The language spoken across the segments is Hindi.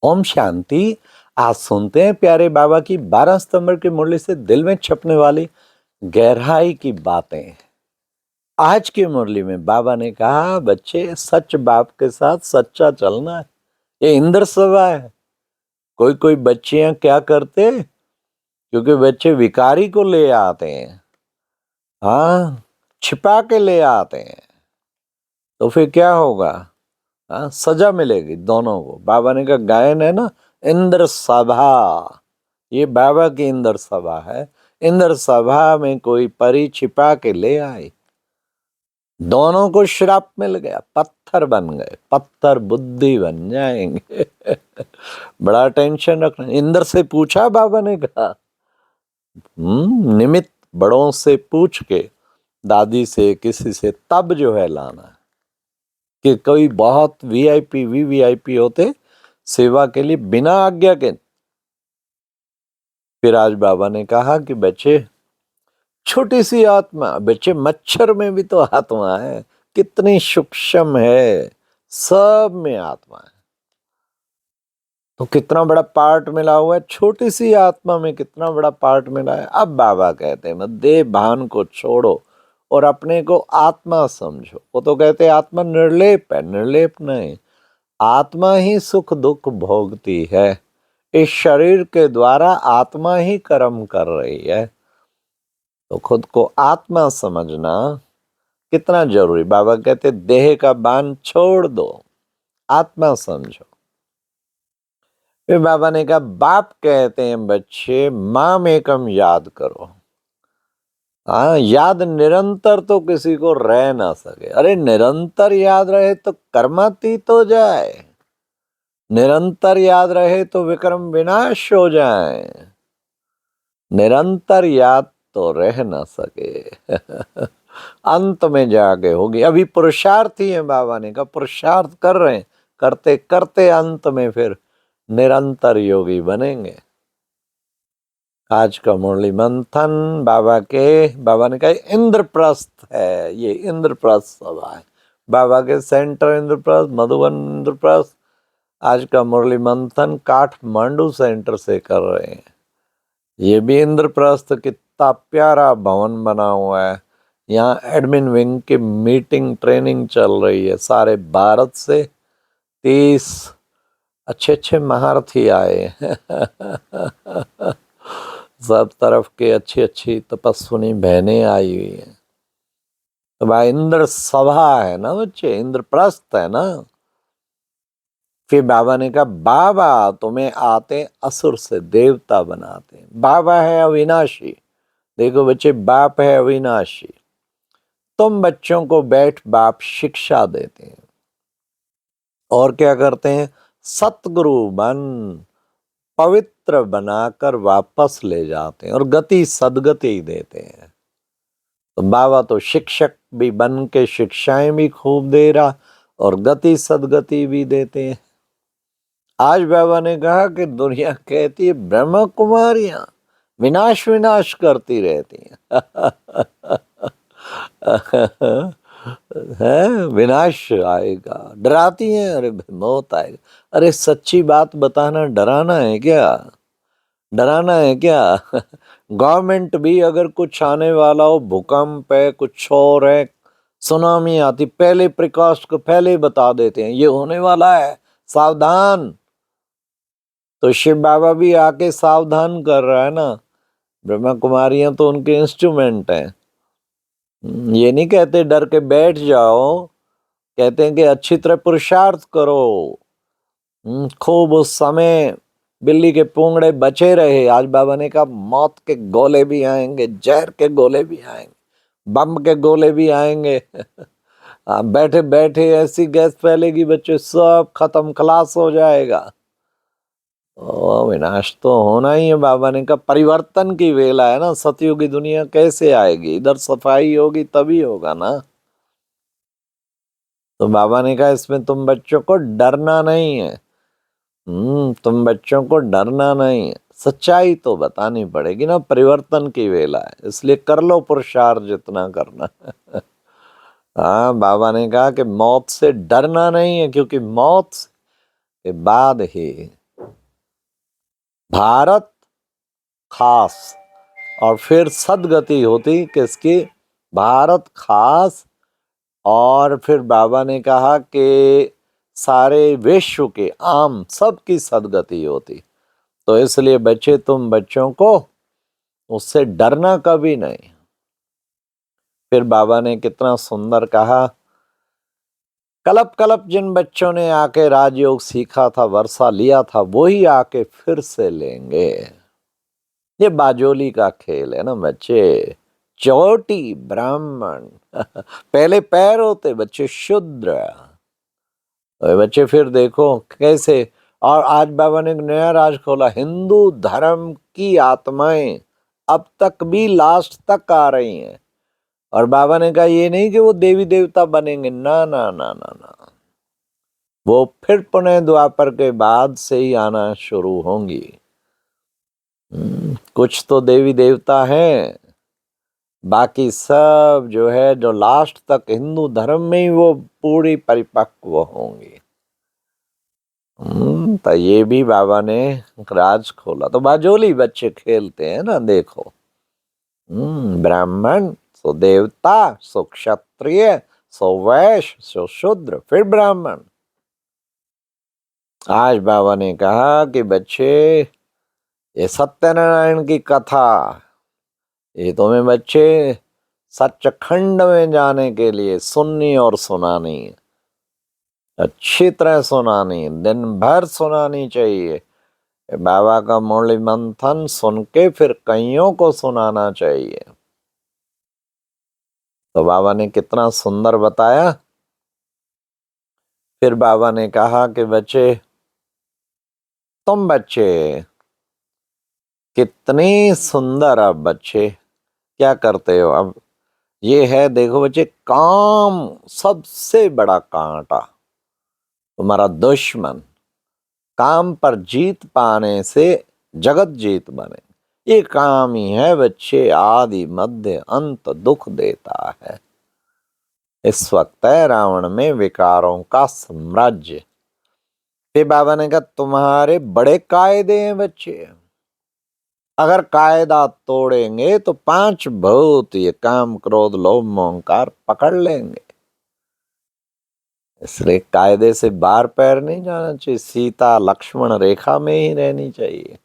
ओम शांति। आज सुनते हैं प्यारे बाबा की 12 सितंबर की मुरली से दिल में छपने वाली गहराई की बातें। आज की मुरली में बाबा ने कहा, बच्चे सच बाप के साथ सच्चा चलना है। ये इंद्र सभा है। कोई कोई बच्चियां क्या करते, क्योंकि बच्चे विकारी को ले आते हैं, हाँ, छिपा के ले आते हैं, तो फिर क्या होगा? हाँ, सजा मिलेगी दोनों को। बाबा ने कहा, गायन है ना, इंद्र सभा, ये बाबा की इंद्र सभा है। इंद्र सभा में कोई परी छिपा के ले आई, दोनों को श्राप मिल गया, पत्थर बन गए, पत्थर बुद्धि बन जाएंगे। बड़ा टेंशन रखना। इंद्र से पूछा बाबा ने कहा, निमित्त बड़ों से पूछ के, दादी से, किसी से, तब जो है लाना। कि कोई बहुत वीआईपी वीवीआईपी होते सेवा के लिए बिना आज्ञा के। फिर आज बाबा ने कहा कि बच्चे, छोटी सी आत्मा, बच्चे मच्छर में भी तो आत्मा है, कितनी सूक्ष्म है, सब में आत्मा है। तो कितना बड़ा पार्ट मिला हुआ है, छोटी सी आत्मा में कितना बड़ा पार्ट मिला है। अब बाबा कहते हैं, देह भान को छोड़ो और अपने को आत्मा समझो। वो तो कहते हैं आत्मा निर्लेप है, निर्लेप नहीं, आत्मा ही सुख दुख भोगती है। इस शरीर के द्वारा आत्मा ही कर्म कर रही है। तो खुद को आत्मा समझना कितना जरूरी। बाबा कहते देह का बान छोड़ दो, आत्मा समझो। फिर बाबा ने कहा, बाप कहते हैं बच्चे, माम एकम याद करो। हाँ, याद निरंतर तो किसी को रह ना सके। अरे निरंतर याद रहे तो कर्मातीत हो जाए, निरंतर याद रहे तो विक्रम विनाश हो जाए। निरंतर याद तो रह ना सके। अंत में जाके होगी। अभी पुरुषार्थ ही है, बाबा ने कहा पुरुषार्थ कर रहे हैं, करते करते अंत में फिर निरंतर योगी बनेंगे। आज का मुरली मंथन बाबा ने कहा इंद्रप्रस्थ है, ये इंद्रप्रस्थ सभा है। बाबा के सेंटर इंद्रप्रस्थ, मधुबन इंद्रप्रस्थ। आज का मुरली मंथन काठमांडू सेंटर से कर रहे हैं। ये भी इंद्रप्रस्थ, कितना प्यारा भवन बना हुआ है। यहाँ एडमिन विंग की मीटिंग ट्रेनिंग चल रही है। सारे भारत से 30 अच्छे अच्छे महारथी आए हैं। सब तरफ के अच्छी अच्छी तपस्विनी बहनें आई हुई हैं। तो भाई इंद्र सभा है ना बच्चे, इंद्रप्रस्थ है ना। फिर बाबा ने कहा, बाबा तुम्हें आते असुर से देवता बनाते। बाबा है अविनाशी। देखो बच्चे, बाप है अविनाशी। तुम बच्चों को बैठ बाप शिक्षा देते हैं और क्या करते हैं, सतगुरु बन पवित्र बनाकर वापस ले जाते हैं और गति सदगति देते हैं। तो बाबा तो शिक्षक भी बन के शिक्षाएं भी खूब दे रहा और गति सदगति भी देते हैं। आज बाबा ने कहा कि दुनिया कहती है ब्रह्म कुमारियां विनाश विनाश करती रहती हैं। है, विनाश आएगा, डराती हैं, अरे मौत आएगा। अरे सच्ची बात बताना डराना है क्या? डराना है क्या? गवर्नमेंट भी अगर कुछ आने वाला हो, भूकंप है, कुछ और है, सुनामी आती, पहले प्रिकॉश को पहले बता देते हैं ये होने वाला है, सावधान। तो शिव बाबा भी आके सावधान कर रहा है ना। ब्रह्मा कुमारियां तो उनके इंस्ट्रूमेंट हैं। ये नहीं कहते डर के बैठ जाओ, कहते हैं कि अच्छी तरह पुरुषार्थ करो। खूब उस समय बिल्ली के पूंगड़े बचे रहे। आज बाबा ने कहा मौत के गोले भी आएंगे, जहर के गोले भी आएंगे, बम के गोले भी आएंगे। बैठे बैठे ऐसी गैस फैलेगी बच्चे, सब खत्म, खलास हो जाएगा। विनाश तो होना ही है। बाबा ने कहा परिवर्तन की वेला है ना, सतयुगी दुनिया कैसे आएगी, इधर सफाई होगी तभी होगा ना। तो बाबा ने कहा इसमें तुम बच्चों को डरना नहीं है। तुम बच्चों को डरना नहीं है, सच्चाई तो बतानी पड़ेगी ना, परिवर्तन की वेला है, इसलिए कर लो पुरुषार्थ जितना करना है। हाँ, बाबा ने कहा कि मौत से डरना नहीं है, क्योंकि मौत के बाद ही भारत खास, और फिर सदगति होती किसकी? भारत खास। और फिर बाबा ने कहा कि सारे विश्व के आम सबकी सदगति होती। तो इसलिए बच्चे, तुम बच्चों को उससे डरना कभी नहीं। फिर बाबा ने कितना सुंदर कहा, कलप कलप जिन बच्चों ने आके राजयोग सीखा था, वर्षा लिया था, वही आके फिर से लेंगे। ये बाजोली का खेल है ना बच्चे। चोटी ब्राह्मण पहले पैर होते बच्चे शूद्र। और बच्चे फिर देखो कैसे। और आज बाबा ने एक नया राज खोला, हिंदू धर्म की आत्माएं अब तक भी लास्ट तक आ रही हैं। और बाबा ने कहा ये नहीं कि वो देवी देवता बनेंगे, ना ना ना ना ना, वो फिर पुनः द्वापर के बाद से ही आना शुरू होंगी। कुछ तो देवी देवता हैं, बाकी सब जो है, जो लास्ट तक हिंदू धर्म में ही वो पूरी परिपक्व होंगी। तो ये भी बाबा ने राज खोला। तो बाजोली बच्चे खेलते हैं ना, देखो। ब्राह्मण सो देवता, सो क्षत्रिय, सो वैश्य, सो शूद्र, फिर ब्राह्मण। आज बाबा ने कहा कि बच्चे, ये सत्यनारायण की कथा, ये तुम्हें बच्चे सचखंड में जाने के लिए सुननी और सुनानी है, अच्छी तरह सुनानी, दिन भर सुनानी चाहिए। बाबा का मुरली मंथन सुन के फिर कईयों को सुनाना चाहिए। तो बाबा ने कितना सुंदर बताया। फिर बाबा ने कहा कि बच्चे, तुम बच्चे कितनी सुंदर, अब बच्चे क्या करते हो? अब ये है, देखो बच्चे, काम सबसे बड़ा कांटा, तुम्हारा दुश्मन। काम पर जीत पाने से जगत जीत बने, ये काम ही है बच्चे, आदि मध्य अंत दुख देता है। इस वक्त है रावण में विकारों का साम्राज्य। फिर बाबा ने कहा तुम्हारे बड़े कायदे हैं बच्चे, अगर कायदा तोड़ेंगे तो 5 भूत, ये काम क्रोध लोभ मोह अहंकार, पकड़ लेंगे। इसलिए कायदे से बाहर पैर नहीं जाना चाहिए, सीता लक्ष्मण रेखा में ही रहनी चाहिए।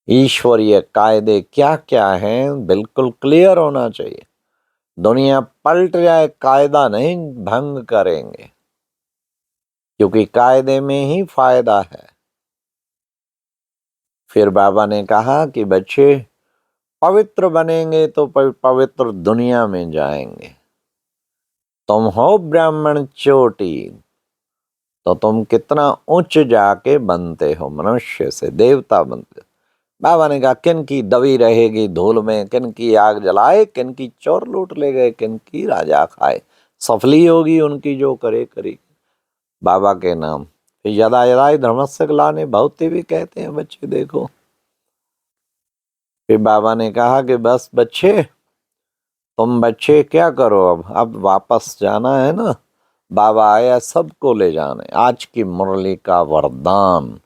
ईश्वरीय कायदे क्या क्या हैं बिल्कुल क्लियर होना चाहिए। दुनिया पलट जाए, कायदा नहीं भंग करेंगे, क्योंकि कायदे में ही फायदा है। फिर बाबा ने कहा कि बच्चे, पवित्र बनेंगे तो पवित्र दुनिया में जाएंगे। तुम हो ब्राह्मण चोटी, तो तुम कितना उच्च जाके बनते हो, मनुष्य से देवता बनते हो। बाबा ने कहा किन की दबी रहेगी धूल में, किन की आग जलाए, किन की चोर लूट ले गए, किन की राजा खाए, सफली होगी उनकी जो करे करी बाबा के नाम। फिर यदा यदा धर्मस्य ग्लानि भवति भी कहते हैं बच्चे, देखो। फिर बाबा ने कहा कि बस बच्चे, तुम बच्चे क्या करो, अब वापस जाना है ना, बाबा आया सबको ले जाने। आज की मुरली का वरदान,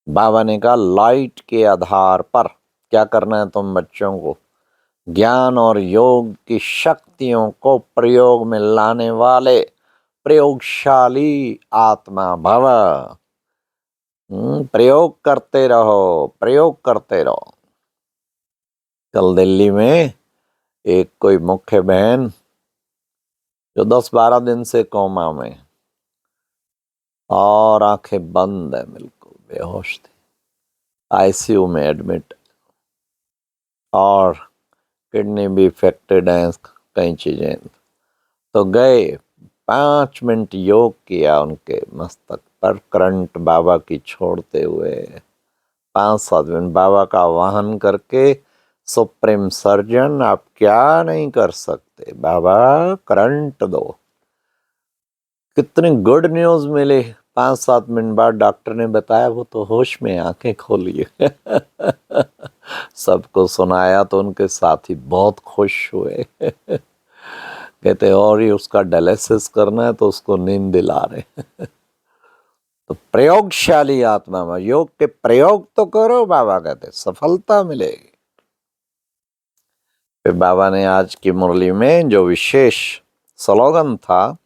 बाबा ने कहा लाइट के आधार पर क्या करना है तुम बच्चों को, ज्ञान और योग की शक्तियों को प्रयोग में लाने वाले प्रयोगशाली आत्मा भव। प्रयोग करते रहो, प्रयोग करते रहो। कल दिल्ली में एक कोई मुख्य बहन जो 10-12 दिन से कोमा में, और आंखें बंद है, बिल्कुल बेहोश थी, आईसीयू में एडमिट, और किडनी भी इफेक्टेड है, कई चीजें। तो गए, 5 मिनट योग किया उनके मस्तक पर, करंट बाबा की छोड़ते हुए 5-7 मिनट बाबा का वाहन करके। सुप्रीम सर्जन आप क्या नहीं कर सकते, बाबा करंट दो। कितनी गुड न्यूज मिली। 5-7 मिनट बाद डॉक्टर ने बताया वो तो होश में, आंखें खोलिए। सबको सुनाया तो उनके साथी बहुत खुश हुए। कहते और ही उसका डायलिसिस करना है तो उसको नींद दिला रहे। तो प्रयोगशाली आत्मा में योग के प्रयोग तो करो, बाबा कहते सफलता मिलेगी। फिर बाबा ने आज की मुरली में जो विशेष स्लोगन था,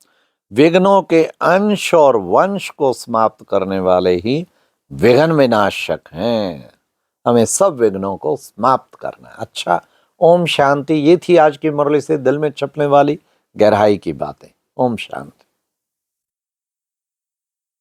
विघ्नों के अंश और वंश को समाप्त करने वाले ही विघ्न विनाशक हैं। हमें सब विघ्नों को समाप्त करना है। अच्छा, ओम शांति। ये थी आज की मुरली से दिल में छपने वाली गहराई की बातें। ओम शांति।